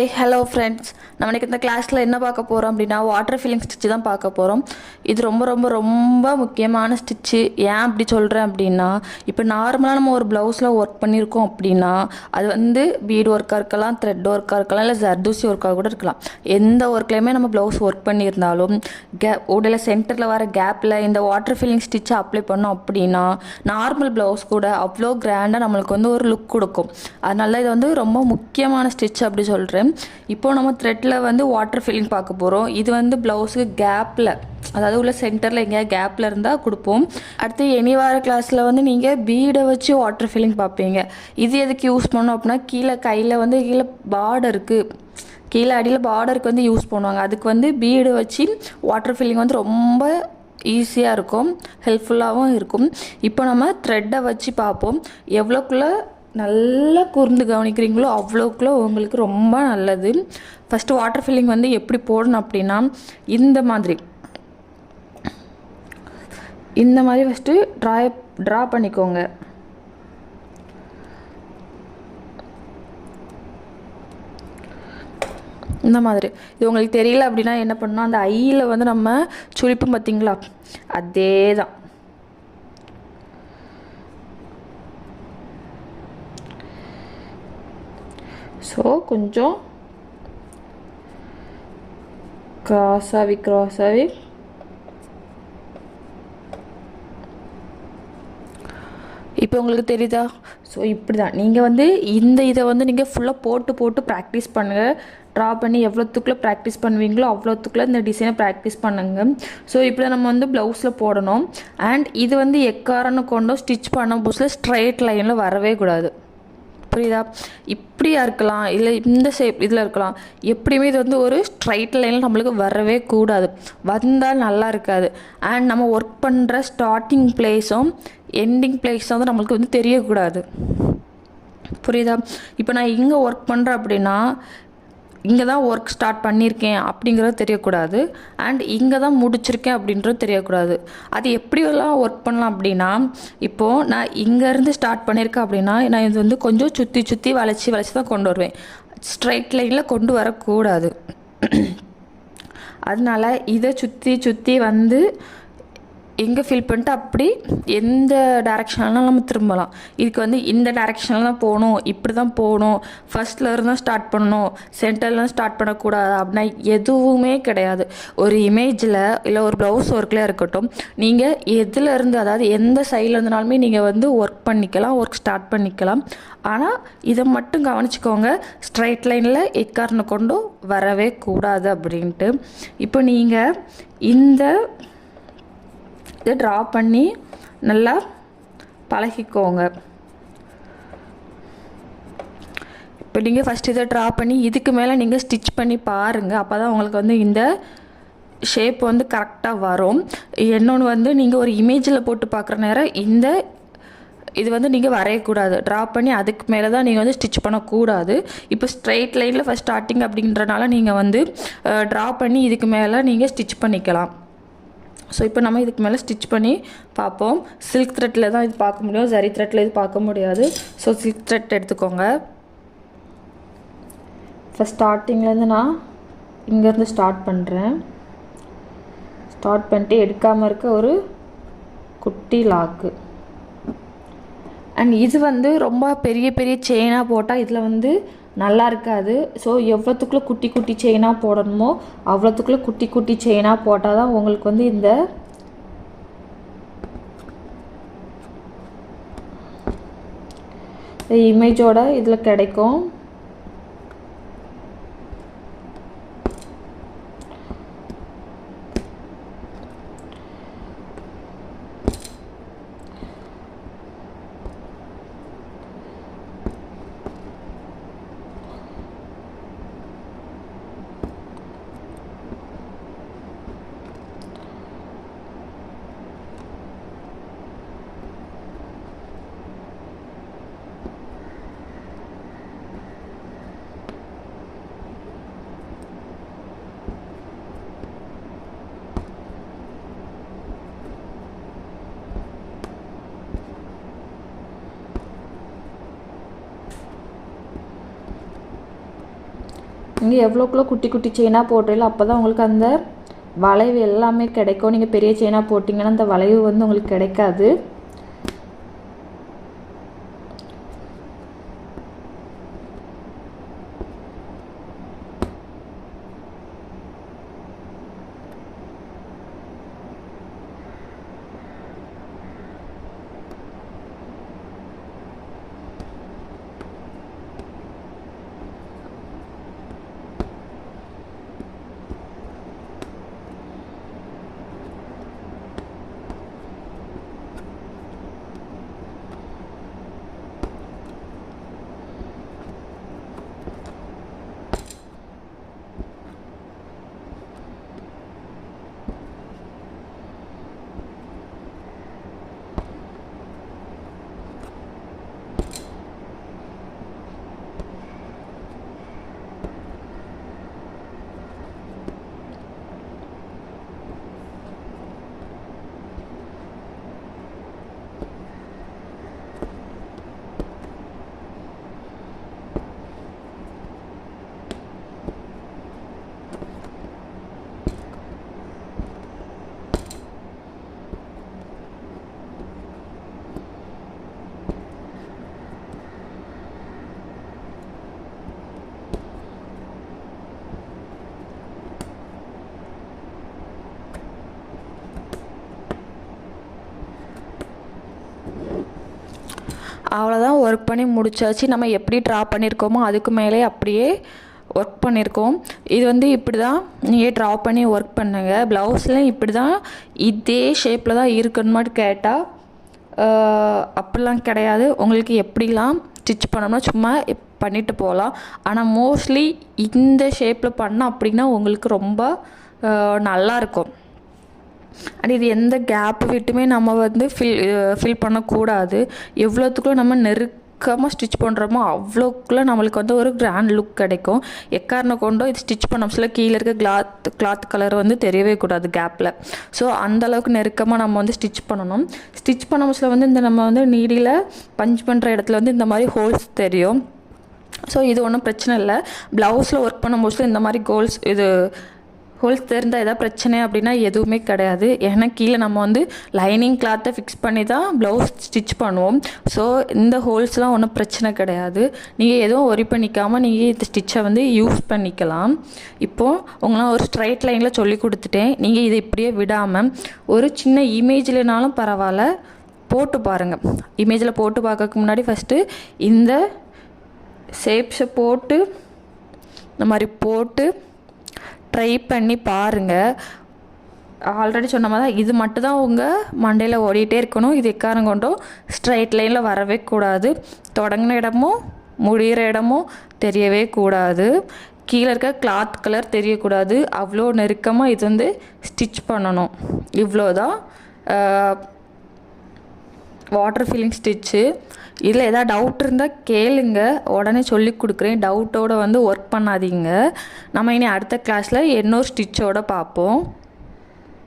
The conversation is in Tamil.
ஹாய் ஹலோ ஃப்ரெண்ட்ஸ், நம்ம இன்றைக்கி இந்த கிளாஸில் என்ன பார்க்க போகிறோம் அப்படின்னா வாட்டர் ஃபில்லிங் ஸ்டிச்சு தான் பார்க்க போகிறோம். இது ரொம்ப ரொம்ப ரொம்ப முக்கியமான ஸ்டிச்சு. ஏன் அப்படி சொல்கிறேன் அப்படின்னா, இப்போ நார்மலாக நம்ம ஒரு ப்ளவுஸில் ஒர்க் பண்ணியிருக்கோம் அப்படின்னா அது வந்து பீட் ஒர்க்காக இருக்கலாம், த்ரெட் ஒர்க்காக இருக்கலாம், இல்லை ஜர்தூசி ஒர்க்காக கூட இருக்கலாம். எந்த ஒர்க்லேயுமே நம்ம ப்ளவுஸ் ஒர்க் பண்ணியிருந்தாலும் உடல சென்டரில் வர கேப்பில் இந்த வாட்டர் ஃபில்லிங் ஸ்டிச்சை அப்ளை பண்ணோம் அப்படின்னா நார்மல் ப்ளவுஸ் கூட அவ்வளோ கிராண்டாக நம்மளுக்கு வந்து ஒரு லுக் கொடுக்கும். அதனால இது வந்து ரொம்ப முக்கியமான ஸ்டிச் அப்படி சொல்கிறேன். இப்போது நம்ம த்ரெட்டில் வந்து வாட்டர் ஃபில்லிங் பார்க்க போகிறோம். இது வந்து ப்ளவுஸுக்கு கேப்பில், அதாவது உள்ள சென்டரில் எங்கேயா கேப்பில் இருந்தால் கொடுப்போம். அடுத்து இனி வார கிளாஸில் வந்து நீங்கள் பீடை வச்சு வாட்டர் ஃபில்லிங் பார்ப்பீங்க. இது எதுக்கு யூஸ் பண்ணோம் அப்படின்னா, கீழே கையில் வந்து கீழே பார்டருக்கு, கீழே அடியில் பார்டருக்கு வந்து யூஸ் பண்ணுவாங்க. அதுக்கு வந்து பீடு வச்சு வாட்டர் ஃபில்லிங் வந்து ரொம்ப ஈஸியாக இருக்கும், ஹெல்ப்ஃபுல்லாகவும் இருக்கும். இப்போ நம்ம த்ரெட்டை வச்சு பார்ப்போம். எவ்வளோக்குள்ளே நல்லா கூர்ந்து கவனிக்கிறீங்களோ அவ்வளோக்குள்ள உங்களுக்கு ரொம்ப நல்லது. ஃபஸ்ட்டு வாட்டர் ஃபில்லிங் வந்து எப்படி போடணும் அப்படின்னா, இந்த மாதிரி ஃபஸ்ட்டு ட்ரா பண்ணிக்கோங்க. இந்த மாதிரி இது உங்களுக்கு தெரியல அப்படின்னா என்ன பண்ணணும், அந்த ஐயில் வந்து நம்ம சுழிப்பு பார்த்தீங்களா, அதே தான். ஸோ கொஞ்சம் கிராஸாகி இப்போ உங்களுக்கு தெரியுதா? ஸோ இப்படி தான் நீங்கள் வந்து இதை வந்து நீங்கள் ஃபுல்லாக போட்டு ப்ராக்டிஸ் பண்ணுங்கள். ட்ரா பண்ணி எவ்வளோத்துக்குள்ளே ப்ராக்டிஸ் பண்ணுவீங்களோ அவ்வளோத்துக்குள்ளே இந்த டிசைனை ப்ராக்டிஸ் பண்ணுங்க. ஸோ இப்படி நம்ம வந்து ப்ளவுஸில் போடணும். அண்ட் இது வந்து எக்காரணம் கொண்டோ ஸ்டிச் பண்ண புதுசில் ஸ்ட்ரைட் லைனில் வரவே கூடாது. புரியுதா? இப்படியா இருக்கலாம், இல்லை இந்த ஷேப் இதில் இருக்கலாம். எப்படியுமே இது வந்து ஒரு ஸ்ட்ரைட் லைனில் நம்மளுக்கு வரவே கூடாது. வந்தால் நல்லா இருக்காது. அண்ட் நம்ம ஒர்க் பண்ணுற ஸ்டார்டிங் பிளேஸும் எண்டிங் பிளேஸும் வந்து நம்மளுக்கு வந்து தெரியக்கூடாது. புரியுதா? இப்போ நான் இங்கே ஒர்க் பண்ணுறேன் அப்படின்னா இங்கே தான் ஒர்க் ஸ்டார்ட் பண்ணியிருக்கேன் அப்படிங்கிறது தெரியக்கூடாது. அண்ட் இங்கே தான் முடிச்சிருக்கேன் அப்படின்றது தெரியக்கூடாது. அது எப்படியெல்லாம் ஒர்க் பண்ணலாம் அப்படின்னா, இப்போது நான் இங்கேருந்து ஸ்டார்ட் பண்ணியிருக்கேன் அப்படின்னா நான் இது வந்து கொஞ்சம் சுற்றி வளைச்சி தான் கொண்டு வருவேன். ஸ்ட்ரைட் லைனில் கொண்டு வரக்கூடாது. அதனால இதை சுற்றி வந்து எங்கே ஃபில் பண்ணிட்டு அப்படி எந்த டைரெக்ஷன்லாம் நம்ம திரும்பலாம். இதுக்கு வந்து இந்த டைரெக்ஷனில் தான் போகணும், இப்படி தான் போகணும், ஃபஸ்ட்லேருந்து தான் ஸ்டார்ட் பண்ணணும், சென்டர்லாம் ஸ்டார்ட் பண்ணக்கூடாது அப்படின்னா எதுவுமே கிடையாது. ஒரு இமேஜில் இல்லை ஒரு ப்ளவுஸ் ஒர்க்கில் இருக்கட்டும், நீங்கள் எதுலேருந்து, அதாவது எந்த சைடில் இருந்தனாலுமே நீங்கள் வந்து ஒர்க் ஸ்டார்ட் பண்ணிக்கலாம். ஆனால் இதை மட்டும் கவனிச்சுக்கோங்க, ஸ்ட்ரைட் லைனில் எக்காரணம் கொண்டும் வரவே கூடாது அப்படின்ட்டு. இப்போ நீங்கள் இதை ட்ரா பண்ணி நல்லா பழகிக்கோங்க. இப்போ நீங்கள் ஃபஸ்ட்டு இதை ட்ரா பண்ணி இதுக்கு மேலே நீங்கள் ஸ்டிச் பண்ணி பாருங்கள். அப்போ தான் உங்களுக்கு வந்து இந்த ஷேப் வந்து கரெக்டாக வரும். இன்னொன்று வந்து நீங்கள் ஒரு இமேஜில் போட்டு பார்க்குற நேரம் இது வந்து நீங்கள் வரையக்கூடாது. ட்ரா பண்ணி அதுக்கு மேலே தான் நீங்கள் வந்து ஸ்டிச் பண்ணக்கூடாது. இப்போ ஸ்ட்ரைட் லைனில் ஃபஸ்ட் ஸ்டார்டிங் அப்படின்றனால நீங்கள் வந்து ட்ரா பண்ணி இதுக்கு மேலே நீங்கள் ஸ்டிச் பண்ணிக்கலாம். ஸோ இப்போ நம்ம இதுக்கு மேலே ஸ்டிச் பண்ணி பார்ப்போம். சில்க் த்ரெட்டில் தான் இது பார்க்க முடியும், ஜரி த்ரெட்டில் இது பார்க்க முடியாது. ஸோ சில்க் த்ரெட் எடுத்துக்கோங்க. ஃபஸ்ட் ஸ்டார்டிங்லேருந்து நான் இங்கேருந்து ஸ்டார்ட் பண்ணுறேன். ஸ்டார்ட் பண்ணிட்டு எடுக்காமல் இருக்க ஒரு குட்டி லாக்கு. அண்ட் இது வந்து ரொம்ப பெரிய செயினாக போட்டால் இதில் வந்து நல்லா இருக்காது. ஸோ எவ்வளோத்துக்குள்ளே குட்டி செயினாக போடணுமோ அவ்வளோத்துக்குள்ளே குட்டி செயினாக போட்டால் தான் உங்களுக்கு வந்து இந்த இமேஜோட இதில் கிடைக்கும். நீங்கள் எவ்வளோக்குள்ள குட்டி குட்டி செயினாக போடுறீங்களோ அப்போ தான் உங்களுக்கு அந்த வளைவு எல்லாமே கிடைக்கும். நீங்கள் பெரிய செயினாக போட்டிங்கன்னா அந்த வளைவு வந்து உங்களுக்கு கிடைக்காது. அவ்வளோதான், ஒர்க் பண்ணி முடிச்சாச்சு. நம்ம எப்படி ட்ரா பண்ணியிருக்கோமோ அதுக்கு மேலே அப்படியே ஒர்க் பண்ணியிருக்கோம். இது வந்து இப்படி தான் நீங்கள் ட்ரா பண்ணி ஒர்க் பண்ணுங்க. ப்ளவுஸில் இப்படி தான் இதே ஷேப்பில் தான் இருக்குன்னு மட்டும் கேட்டால் அப்படிலாம் கிடையாது. உங்களுக்கு எப்படிலாம் ஸ்டிச் பண்ணோம்னா சும்மா பண்ணிட்டு போகலாம். ஆனால் மோஸ்ட்லி இந்த ஷேப்பில் பண்ணால் அப்படின்னா உங்களுக்கு ரொம்ப நல்லாயிருக்கும். அண்ட் இது எந்த கேப் விட்டுமே நம்ம வந்து ஃபில் பண்ணக்கூடாது. எவ்வளோத்துக்குள்ள நம்ம நெருக்கமாக ஸ்டிச் பண்ணுறோமோ அவ்வளோக்குள்ளே நம்மளுக்கு வந்து ஒரு கிராண்ட் லுக் கிடைக்கும். எக்காரணம் கொண்டோ இது ஸ்டிச் பண்ண கீழே இருக்க கிளாத் கலர் வந்து தெரியவே கூடாது கேப்பில். ஸோ அந்தளவுக்கு நெருக்கமாக நம்ம வந்து ஸ்டிச் பண்ணணும். ஸ்டிச் பண்ண வந்து இந்த நம்ம வந்து நீடியில் பஞ்ச் பண்ணுற இடத்துல வந்து இந்த மாதிரி ஹோல்ஸ் தெரியும். ஸோ இது ஒன்றும் பிரச்சனை இல்லை. ப்ளவுஸில் ஒர்க் பண்ண மோஸ்ட்லி இந்த மாதிரி ஹோல்ஸ் தெரிந்தால் எதாவது பிரச்சனை அப்படின்னா எதுவுமே கிடையாது. ஏன்னா கீழே நம்ம வந்து லைனிங் கிளாத்தை ஃபிக்ஸ் பண்ணி தான் ப்ளவுஸ் ஸ்டிச் பண்ணுவோம். ஸோ இந்த ஹோல்ஸ்லாம் ஒன்றும் பிரச்சனை கிடையாது. நீங்கள் எதுவும் ஒரி பண்ணிக்காமல் நீங்கள் இந்த ஸ்டிச்சை வந்து யூஸ் பண்ணிக்கலாம். இப்போது உங்களாம் ஒரு ஸ்ட்ரைட் லைனில் சொல்லி கொடுத்துட்டேன். நீங்கள் இதை இப்படியே விடாமல் ஒரு சின்ன இமேஜ்லனாலும் பரவாயில்ல போட்டு பாருங்கள். இமேஜில் போட்டு பார்க்கறதுக்கு முன்னாடி ஃபஸ்ட்டு இந்த ஷேப்ஸை போட்டு இந்த மாதிரி போட்டு ட்ரை பண்ணி பாருங்கள். ஆல்ரெடி சொன்ன மாதிரி தான் இது மட்டும் தான் உங்கள் மண்டையில் ஓடிட்டே இருக்கணும். இது எக்காரம் கொண்டும் ஸ்ட்ரைட் லைனில் வரவே கூடாது. தொடங்கின இடமும் முடிகிற இடமும் தெரியவே கூடாது. கீழே இருக்க கிளாத் கலர் தெரியக்கூடாது. அவ்வளோ நெருக்கமாக இது வந்து ஸ்டிச் பண்ணணும். இவ்வளோதான் வாட்டர் ஃபில்லிங் ஸ்டிச்சு. இதில் எதாவது டவுட் இருந்தால் கேளுங்க, உடனே சொல்லி கொடுக்குறேன். டவுட்டோடு வந்து ஒர்க் பண்ணாதீங்க. நம்ம இனி அடுத்த கிளாஸில் இன்னொரு ஸ்டிச்சோடு பார்ப்போம்.